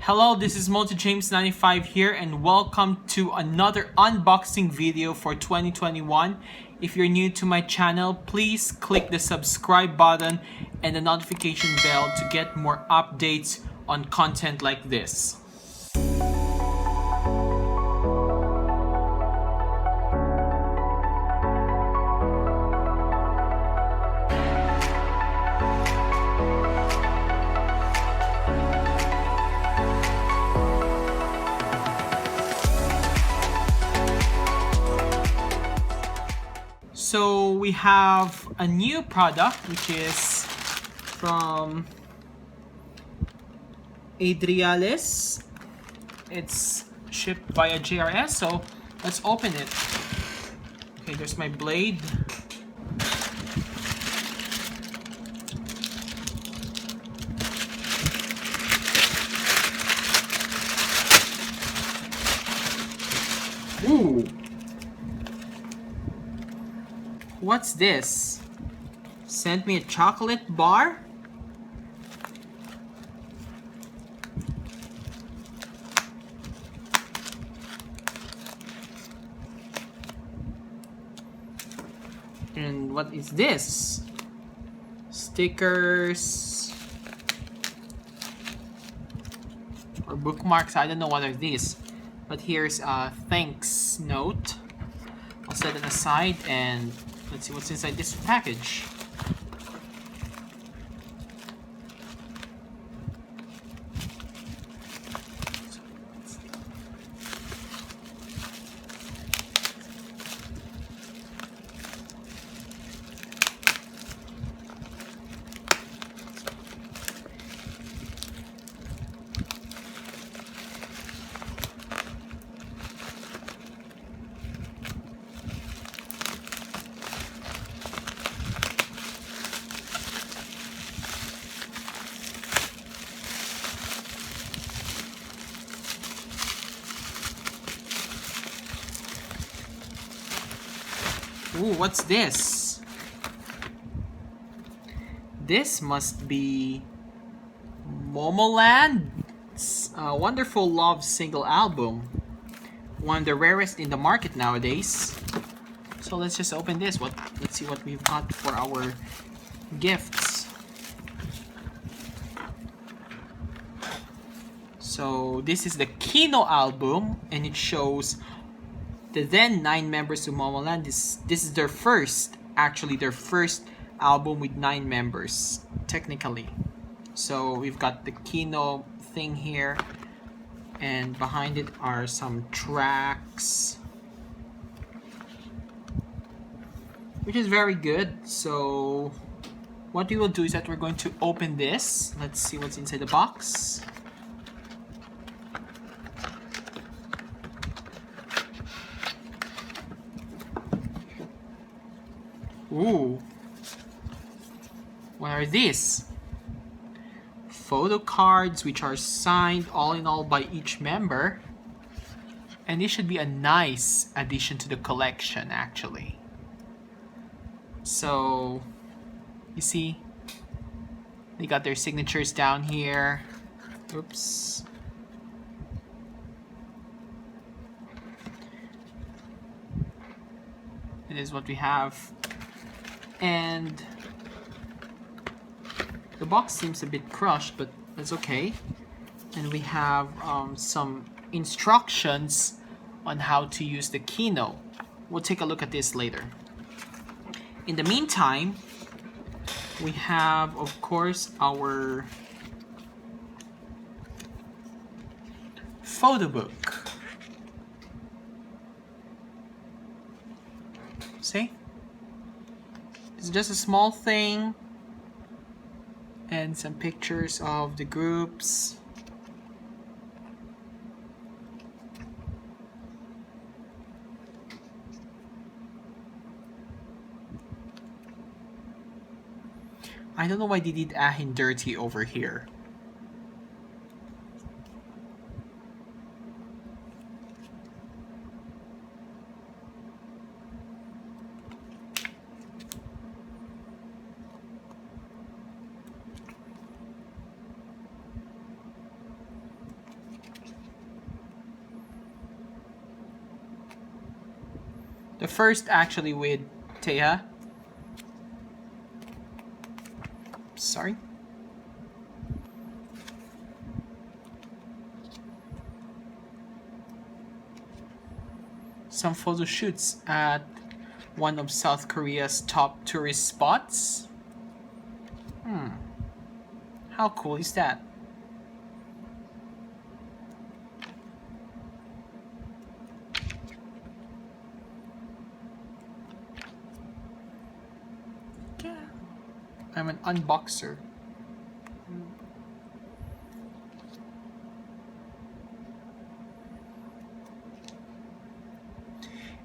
Hello, this is MultiJames95 here and welcome to another unboxing video for 2021. If you're new to my channel, please click the subscribe button and the notification bell to get more updates on content like this. So we have a new product which is from Adriales. It's shipped via JRS, so let's open it. Okay, there's my blade. Ooh! What's this? Sent me a chocolate bar? And what is this? Stickers or bookmarks? I don't know what are these, but here's a thanks note. I'll set it aside and let's see what's inside this package. Ooh, what's this? This must be Momoland's Wonderful Love single album. One of the rarest in the market nowadays. So let's just open this. Let's see what we've got for our gifts. So this is the Kinho album, and it shows the then 9 members of Momoland. This is their first album with 9 members, technically. So we've got the Kinho thing here, and behind it are some tracks, which is very good. So what we will do is that we're going to open this. Let's see what's inside the box. Ooh, what are these? Photo cards which are signed all in all by each member, and this should be a nice addition to the collection actually. So you see they got their signatures down here. Oops. It is what we have. And the box seems a bit crushed, but that's okay. And we have some instructions on how to use the Kinho. We'll take a look at this later. In the meantime, we have, of course, our photo book. See? It's just a small thing and some pictures of the groups. I don't know why they did Ahin dirty over here. The first actually with Teha. Sorry. Some photo shoots at one of South Korea's top tourist spots. How cool is that? Yeah. I'm an unboxer.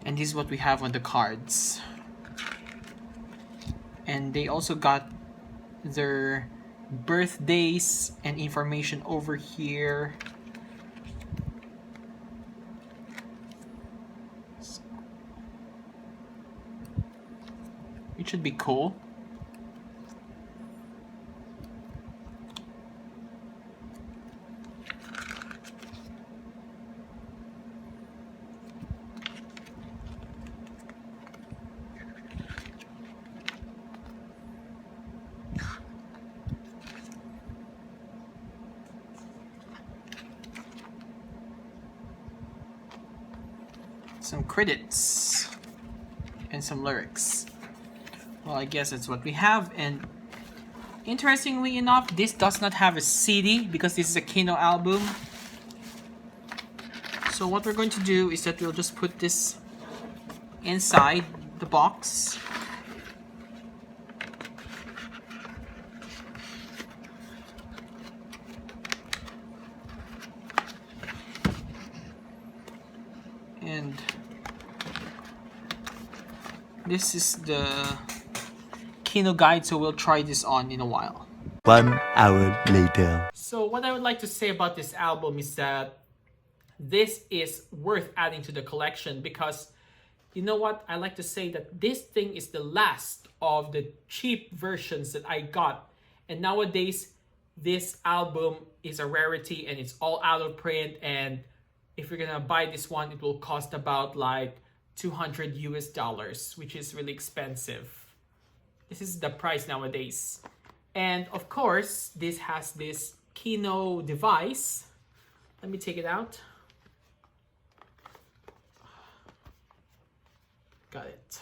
And this is what we have on the cards. And they also got their birthdays and information over here. It should be cool. Some credits and some lyrics. Well, I guess that's what we have. And interestingly enough, this does not have a CD because this is a Kinho album. So what we're going to do is that we'll just put this inside the box. And this is the Kinho guide, so we'll try this on in a while. 1 hour later. So what I would like to say about this album is that this is worth adding to the collection because, you know what, I like to say that this thing is the last of the cheap versions that I got. And nowadays, this album is a rarity and it's all out of print, and if you're gonna buy this one, it will cost about like $200 US, which is really expensive. This is the price nowadays. And of course, this has this Kinho device. Let me take it out. Got it.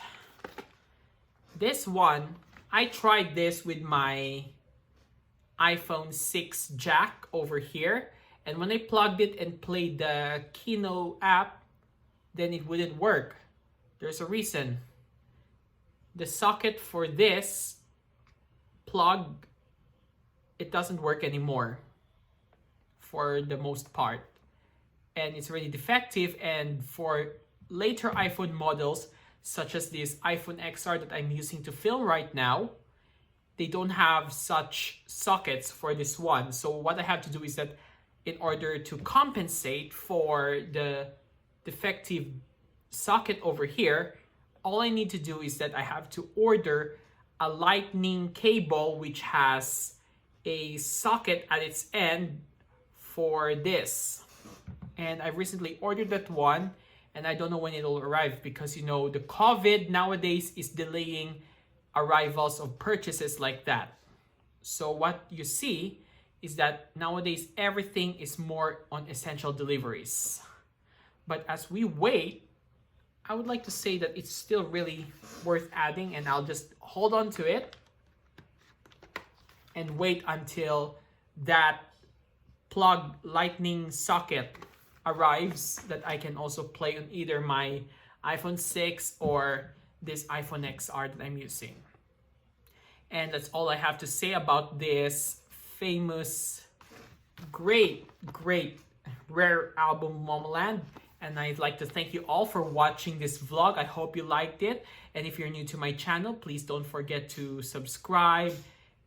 This one, I tried this with my iPhone 6 jack over here. And when I plugged it and played the Kinho app, then it wouldn't work. There's a reason. The socket for this plug, it doesn't work anymore for the most part. And it's really defective. And for later iPhone models, such as this iPhone XR that I'm using to film right now, they don't have such sockets for this one. So what I have to do is that in order to compensate for the defective socket over here, all I need to do is that I have to order a lightning cable which has a socket at its end for this. And I recently ordered that one, and I don't know when it'll arrive because, you know, the COVID nowadays is delaying arrivals of purchases like that. So what you see is that nowadays everything is more on essential deliveries. But as we wait, I would like to say that it's still really worth adding, and I'll just hold on to it and wait until that plug lightning socket arrives that I can also play on either my iPhone 6 or this iPhone XR that I'm using. And that's all I have to say about this famous, great rare album Momoland. And I'd like to thank you all for watching this vlog. I hope you liked it. And if you're new to my channel, please don't forget to subscribe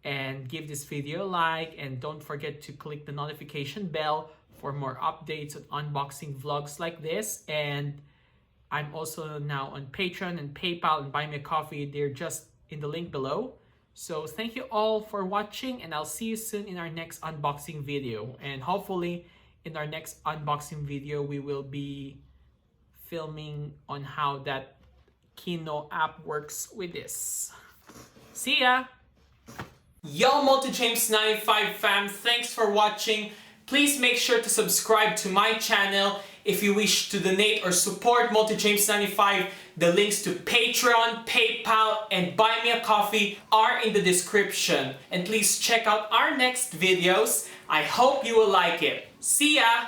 and give this video a like. And don't forget to click the notification bell for more updates on unboxing vlogs like this. And I'm also now on Patreon and PayPal and Buy Me a Coffee. They're just in the link below. So thank you all for watching, and I'll see you soon in our next unboxing video. And hopefully in our next unboxing video, we will be filming on how that Kinho app works with this. See ya! Yo, MultiJames95 fam, thanks for watching. Please make sure to subscribe to my channel. If you wish to donate or support MultiJames95, the links to Patreon, PayPal, and Buy Me a Coffee are in the description. And please check out our next videos. I hope you will like it. See ya!